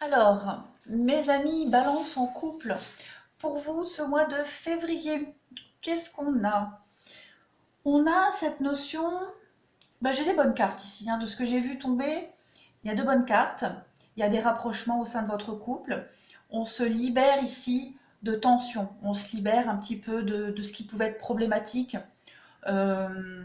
Alors, mes amis balance en couple, pour vous ce mois de février, qu'est-ce qu'on a? On a cette notion, j'ai des bonnes cartes ici, de ce que j'ai vu tomber, il y a de bonnes cartes, il y a des rapprochements au sein de votre couple, on se libère ici de tension, on se libère un petit peu de ce qui pouvait être problématique. Euh,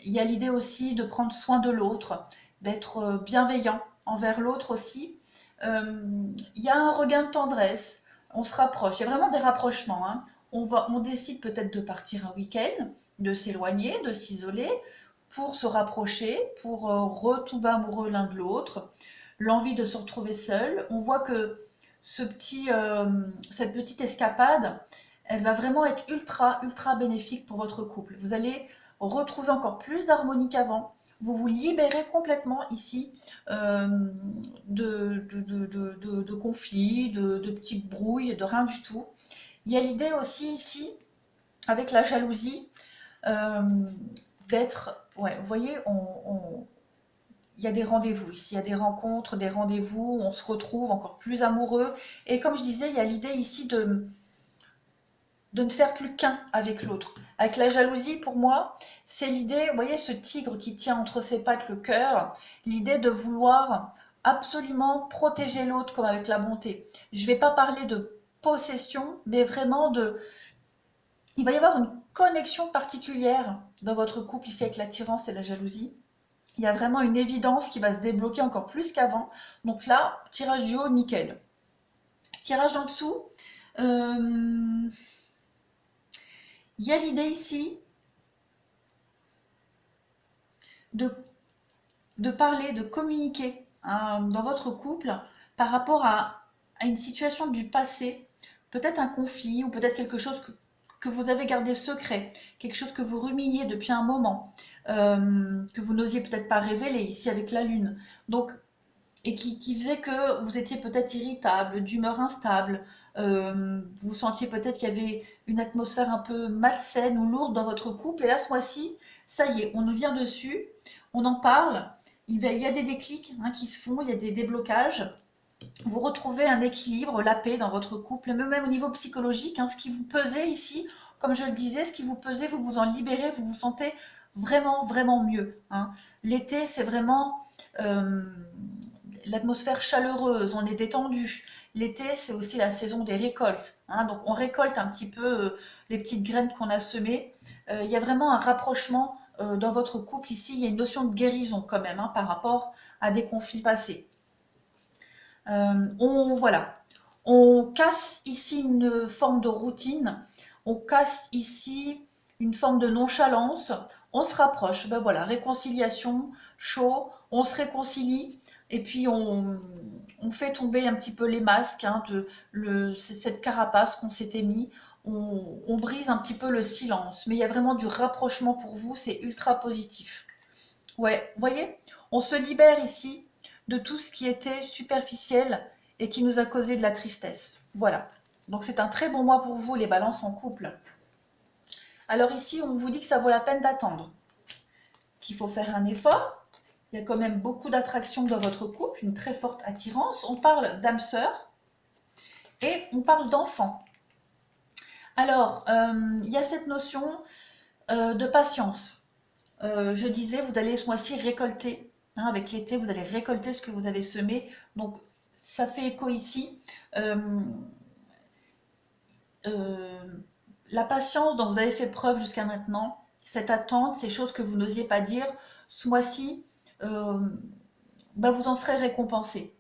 il y a l'idée aussi de prendre soin de l'autre, d'être bienveillant envers l'autre aussi. Il y a un regain de tendresse, on se rapproche, il y a vraiment des rapprochements. On décide peut-être de partir un week-end, de s'éloigner, de s'isoler, pour se rapprocher, pour retomber amoureux l'un de l'autre, l'envie de se retrouver seul. On voit que cette petite escapade, elle va vraiment être ultra, ultra bénéfique pour votre couple. Vous allez retrouver encore plus d'harmonie qu'avant. Vous vous libérez complètement ici euh, de conflits, de petites brouilles, de rien du tout. Il y a l'idée aussi ici, avec la jalousie, euh, d'être... Ouais, vous voyez, il y a des rendez-vous ici, il y a des rencontres, des rendez-vous, on se retrouve encore plus amoureux. Et comme je disais, il y a l'idée ici de ne faire plus qu'un avec l'autre. Avec la jalousie, pour moi, c'est l'idée, vous voyez, ce tigre qui tient entre ses pattes le cœur, l'idée de vouloir absolument protéger l'autre comme avec la bonté. Je ne vais pas parler de possession, mais vraiment de... Il va y avoir une connexion particulière dans votre couple ici avec l'attirance et la jalousie. Il y a vraiment une évidence qui va se débloquer encore plus qu'avant. Donc là, tirage du haut, nickel. Tirage en dessous, euh, il y a l'idée ici de, de parler, de communiquer dans votre couple par rapport à une situation du passé, peut-être un conflit ou peut-être quelque chose que vous avez gardé secret, quelque chose que vous ruminiez depuis un moment, que vous n'osiez peut-être pas révéler ici avec la lune. Donc, et qui faisait que vous étiez peut-être irritable, d'humeur instable, vous sentiez peut-être qu'il y avait une atmosphère un peu malsaine ou lourde dans votre couple, et là, ce mois-ci, ça y est, on vient dessus, on en parle, il y a des déclics qui se font, il y a des déblocages, vous retrouvez un équilibre, la paix dans votre couple, même au niveau psychologique, ce qui vous pesait ici, comme je le disais, ce qui vous pesait, vous vous en libérez, vous vous sentez vraiment, vraiment mieux. L'été, c'est vraiment... euh, l'atmosphère chaleureuse, on est détendu. L'été, c'est aussi la saison des récoltes. Donc on récolte un petit peu les petites graines qu'on a semées. Il y a vraiment un rapprochement dans votre couple ici. Il y a une notion de guérison quand même par rapport à des conflits passés. Voilà. On casse ici une forme de routine. On casse ici une forme de nonchalance. On se rapproche. Ben voilà, réconciliation, chaud. On se réconcilie et puis on fait tomber un petit peu les masques cette carapace qu'on s'était mis. On brise un petit peu le silence. Mais il y a vraiment du rapprochement pour vous. C'est ultra positif. Ouais, vous voyez, on se libère ici de tout ce qui était superficiel et qui nous a causé de la tristesse. Voilà. Donc c'est un très bon mois pour vous, les balances en couple. Alors ici, on vous dit que ça vaut la peine d'attendre, qu'il faut faire un effort. Il y a quand même beaucoup d'attraction dans votre couple, une très forte attirance. On parle d'âme sœur et on parle d'enfant. Alors, il y a cette notion de patience. Je disais, vous allez ce mois-ci récolter. Avec l'été, vous allez récolter ce que vous avez semé. Donc, ça fait écho ici. Euh, euh, la patience dont vous avez fait preuve jusqu'à maintenant, cette attente, ces choses que vous n'osiez pas dire, ce mois-ci, euh, vous en serez récompensé.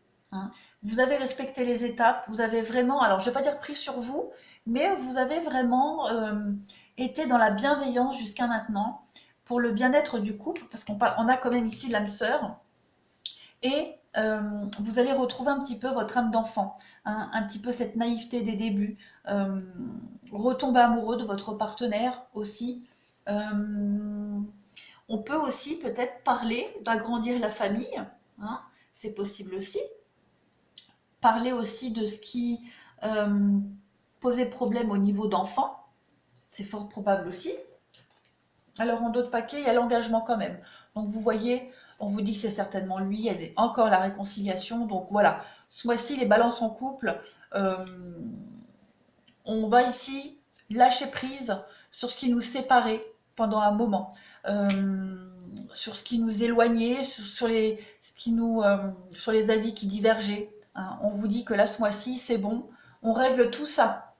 Vous avez respecté les étapes, vous avez vraiment, alors je ne vais pas dire pris sur vous, mais vous avez vraiment été dans la bienveillance jusqu'à maintenant pour le bien-être du couple, parce qu'on a quand même ici l'âme sœur, et vous allez retrouver un petit peu votre âme d'enfant, un petit peu cette naïveté des débuts, euh, retomber amoureux de votre partenaire aussi. Euh, on peut aussi peut-être parler d'agrandir la famille, c'est possible aussi. Parler aussi de ce qui euh, posait problème au niveau d'enfant, c'est fort probable aussi. Alors en d'autres paquets, il y a l'engagement quand même. Donc vous voyez, on vous dit que c'est certainement lui, il y a encore la réconciliation. Donc voilà, Ce mois-ci, les balances en couple, euh, on va ici lâcher prise sur ce qui nous séparait pendant un moment, sur ce qui nous éloignait, sur les avis qui divergeaient, hein. On vous dit que là, ce mois-ci, c'est bon, on règle tout ça.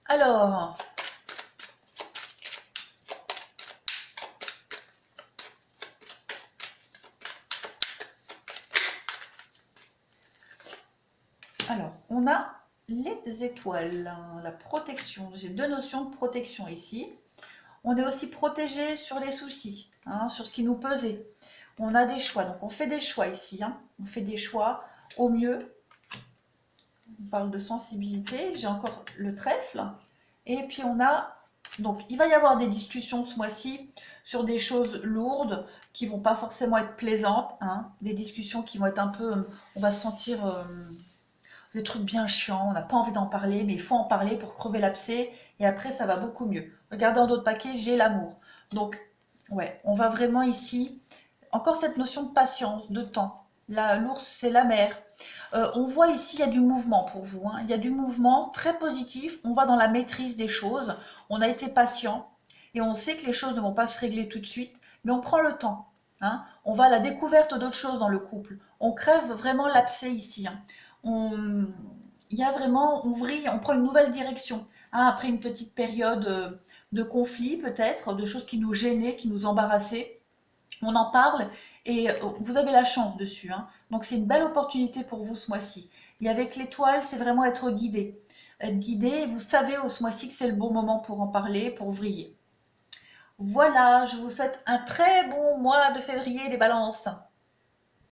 Alors, on a les étoiles, la protection. J'ai deux notions de protection ici. On est aussi protégé sur les soucis, hein, sur ce qui nous pesait. On a des choix, donc on fait des choix ici. Hein. On fait des choix au mieux. On parle de sensibilité. J'ai encore le trèfle. Et puis on a, donc il va y avoir des discussions ce mois-ci sur des choses lourdes qui vont pas forcément être plaisantes. Hein. Des discussions qui vont être un peu, on va se sentir des trucs bien chiants, on n'a pas envie d'en parler, mais il faut en parler pour crever l'abcès, et après ça va beaucoup mieux. Regardez en d'autres paquets, j'ai l'amour. Donc, ouais, on va vraiment ici, encore cette notion de patience, de temps. L'ours, c'est la mer. On voit ici, il y a du mouvement pour vous, hein. Il y a du mouvement très positif, on va dans la maîtrise des choses, on a été patient, et on sait que les choses ne vont pas se régler tout de suite, mais on prend le temps. Hein. On va à la découverte d'autres choses dans le couple. On crève vraiment l'abcès ici. Hein. Il y a vraiment, on vrille, on prend une nouvelle direction. Hein, après une petite période de conflit peut-être, de choses qui nous gênaient, qui nous embarrassaient. On en parle et vous avez la chance dessus. Hein. Donc c'est une belle opportunité pour vous ce mois-ci. Et avec l'étoile, c'est vraiment être guidé. Être guidé, vous savez ce mois-ci que c'est le bon moment pour en parler, pour vriller. Voilà, je vous souhaite un très bon mois de février, les balances.